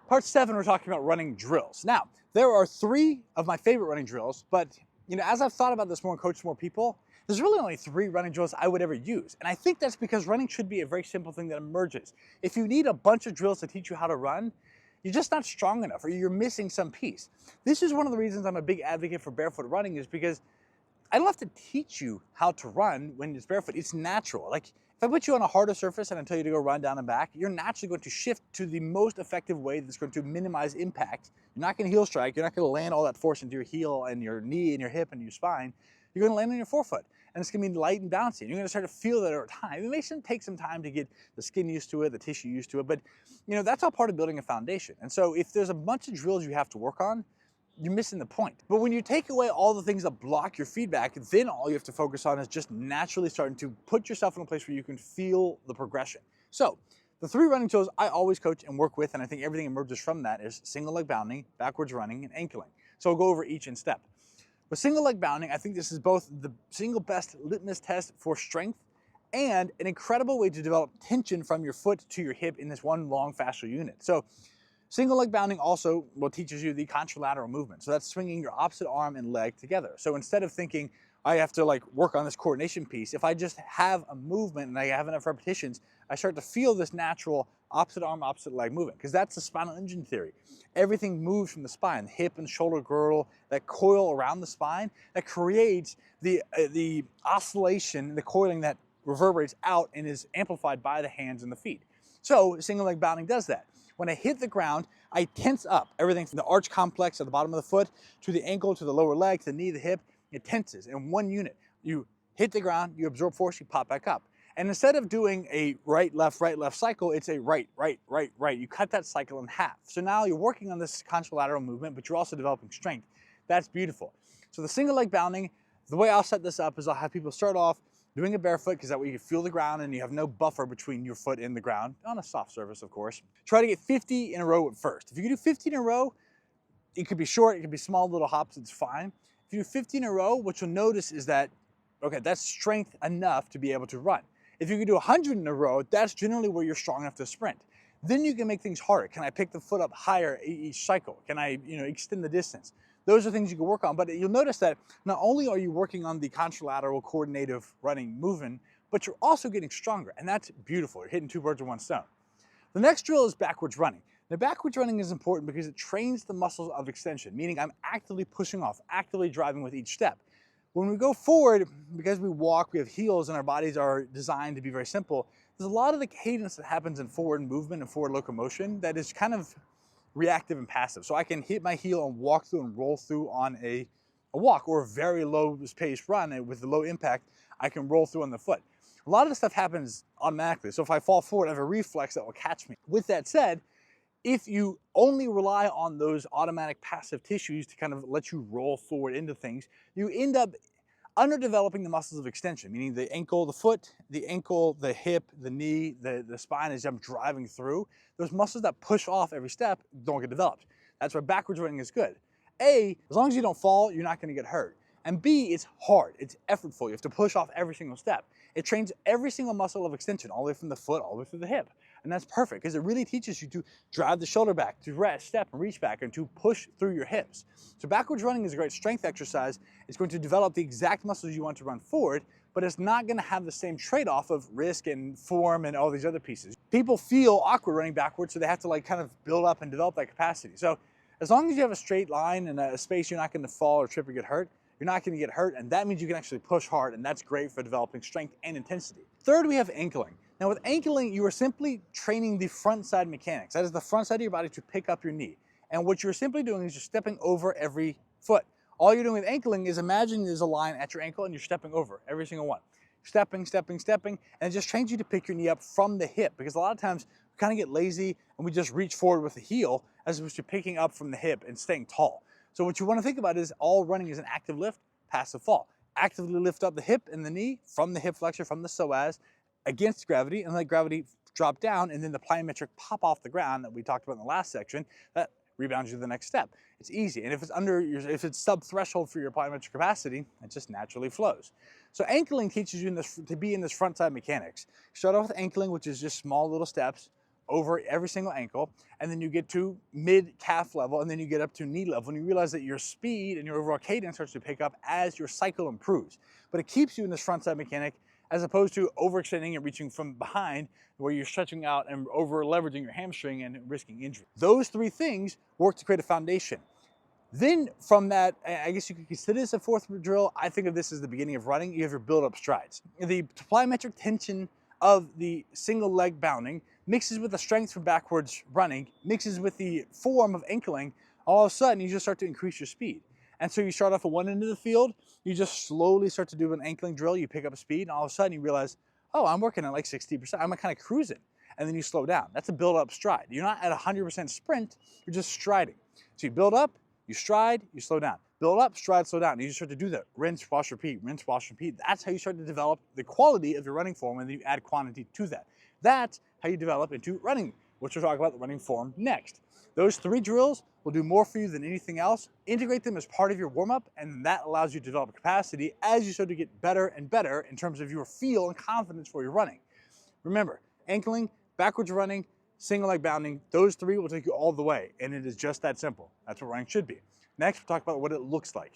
Part 7, we're talking about running drills. Now, there are 3 of my favorite running drills, but as I've thought about this more and coached more people, there's really only 3 running drills I would ever use. And I think that's because running should be a very simple thing that emerges. If you need a bunch of drills to teach you how to run, you're just not strong enough or you're missing some piece. This is one of the reasons I'm a big advocate for barefoot running, is because I don't have to teach you how to run when it's barefoot. It's natural. Like if I put you on a harder surface and I tell you to go run down and back, you're naturally going to shift to the most effective way that's going to minimize impact. You're not going to heel strike. You're not going to land all that force into your heel and your knee and your hip and your spine. You're going to land on your forefoot, and it's going to be light and bouncy. And you're going to start to feel that over time. It may take some time to get the skin used to it, the tissue used to it, but that's all part of building a foundation. And so if there's a bunch of drills you have to work on, you're missing the point. But when you take away all the things that block your feedback, then all you have to focus on is just naturally starting to put yourself in a place where you can feel the progression. So the 3 running drills I always coach and work with, and I think everything emerges from that, is single leg bounding, backwards running, and ankling. So I'll go over each in step. With single leg bounding, I think this is both the single best litmus test for strength and an incredible way to develop tension from your foot to your hip in this one long fascial unit. So single leg bounding also teaches you the contralateral movement. So that's swinging your opposite arm and leg together. So instead of thinking, I have to work on this coordination piece, if I just have a movement and I have enough repetitions, I start to feel this natural opposite arm, opposite leg movement, because that's the spinal engine theory. Everything moves from the spine, the hip and shoulder girdle, that coil around the spine, that creates the oscillation, the coiling that reverberates out and is amplified by the hands and the feet. So single leg bounding does that. When I hit the ground, I tense up everything from the arch complex at the bottom of the foot to the ankle, to the lower leg, to the knee, the hip. It tenses in one unit. You hit the ground, you absorb force, you pop back up. And instead of doing a right, left cycle, it's a right, right, right, right. You cut that cycle in half. So now you're working on this contralateral movement, but you're also developing strength. That's beautiful. So the single leg bounding, the way I'll set this up is I'll have people start off doing it barefoot, because that way you can feel the ground and you have no buffer between your foot and the ground, on a soft surface, of course. Try to get 50 in a row at first. If you can do 50 in a row, it could be short, it could be small little hops, it's fine. If you do 50 in a row, what you'll notice is that, okay, that's strength enough to be able to run. If you can do 100 in a row, that's generally where you're strong enough to sprint. Then you can make things harder. Can I pick the foot up higher each cycle? Can I, extend the distance? Those are things you can work on, but you'll notice that not only are you working on the contralateral coordinative running movement, but you're also getting stronger, and that's beautiful. You're hitting 2 birds with 1 stone. The next drill is backwards running. Now, backwards running is important because it trains the muscles of extension, meaning I'm actively pushing off, actively driving with each step. When we go forward, because we walk, we have heels and our bodies are designed to be very simple, there's a lot of the cadence that happens in forward movement and forward locomotion that is kind of reactive and passive. So I can hit my heel and walk through and roll through on a walk, or a very low paced run, and with the low impact, I can roll through on the foot. A lot of this stuff happens automatically. So if I fall forward, I have a reflex that will catch me. With that said, if you only rely on those automatic passive tissues to kind of let you roll forward into things, you end up underdeveloping the muscles of extension, meaning the ankle, the foot, the ankle, the hip, the knee, the spine, as I'm driving through. Those muscles that push off every step don't get developed. That's why backwards running is good. A, as long as you don't fall, you're not going to get hurt. And B, it's hard, it's effortful. You have to push off every single step. It trains every single muscle of extension, all the way from the foot, all the way through the hip. And that's perfect, because it really teaches you to drive the shoulder back, to rest, step, and reach back, and to push through your hips. So backwards running is a great strength exercise. It's going to develop the exact muscles you want to run forward, but it's not going to have the same trade-off of risk and form and all these other pieces. People feel awkward running backwards, so they have to kind of build up and develop that capacity. So as long as you have a straight line and a space, you're not going to fall or trip or get hurt. You're not going to get hurt, and that means you can actually push hard, and that's great for developing strength and intensity. Third, we have ankling. Now with ankling, you are simply training the front side mechanics. That is the front side of your body to pick up your knee. And what you're simply doing is you're stepping over every foot. All you're doing with ankling is imagine there's a line at your ankle and you're stepping over every single one. Stepping, stepping, stepping, and it just trains you to pick your knee up from the hip, because a lot of times we kind of get lazy and we just reach forward with the heel as opposed to picking up from the hip and staying tall. So what you want to think about is all running is an active lift, passive fall. Actively lift up the hip and the knee from the hip flexor, from the psoas, against gravity, and let gravity drop down, and then the plyometric pop off the ground that we talked about in the last section, that rebounds you to the next step. It's easy, and if it's sub-threshold for your plyometric capacity, it just naturally flows. So ankling teaches you to be in this front side mechanics. You start off with ankling, which is just small little steps, over every single ankle, and then you get to mid-calf level, and then you get up to knee level, and you realize that your speed and your overall cadence starts to pick up as your cycle improves. But it keeps you in this front side mechanic as opposed to overextending and reaching from behind where you're stretching out and over leveraging your hamstring and risking injury. Those three things work to create a foundation. Then from that, I guess you could consider this a fourth drill. I think of this as the beginning of running. You have your build-up strides. The plyometric tension of the single leg bounding mixes with the strength from backwards running, mixes with the form of ankling. All of a sudden, you just start to increase your speed. And so you start off at one end of the field, you just slowly start to do an ankling drill, you pick up speed, and all of a sudden you realize, oh, I'm working at like 60%, I'm kind of cruising. And then you slow down. That's a build-up stride. You're not at 100% sprint, you're just striding. So you build up, you stride, you slow down. Build up, stride, slow down. And you start to do that. Rinse, wash, repeat, rinse, wash, repeat. That's how you start to develop the quality of your running form, and then you add quantity to that. That's how you develop into running, which we'll talk about the running form next. Those three drills will do more for you than anything else. Integrate them as part of your warm-up, and that allows you to develop capacity as you start to get better and better in terms of your feel and confidence for your running. Remember, ankling, backwards running, single leg bounding, those three will take you all the way, and it is just that simple. That's what running should be. Next, we'll talk about what it looks like.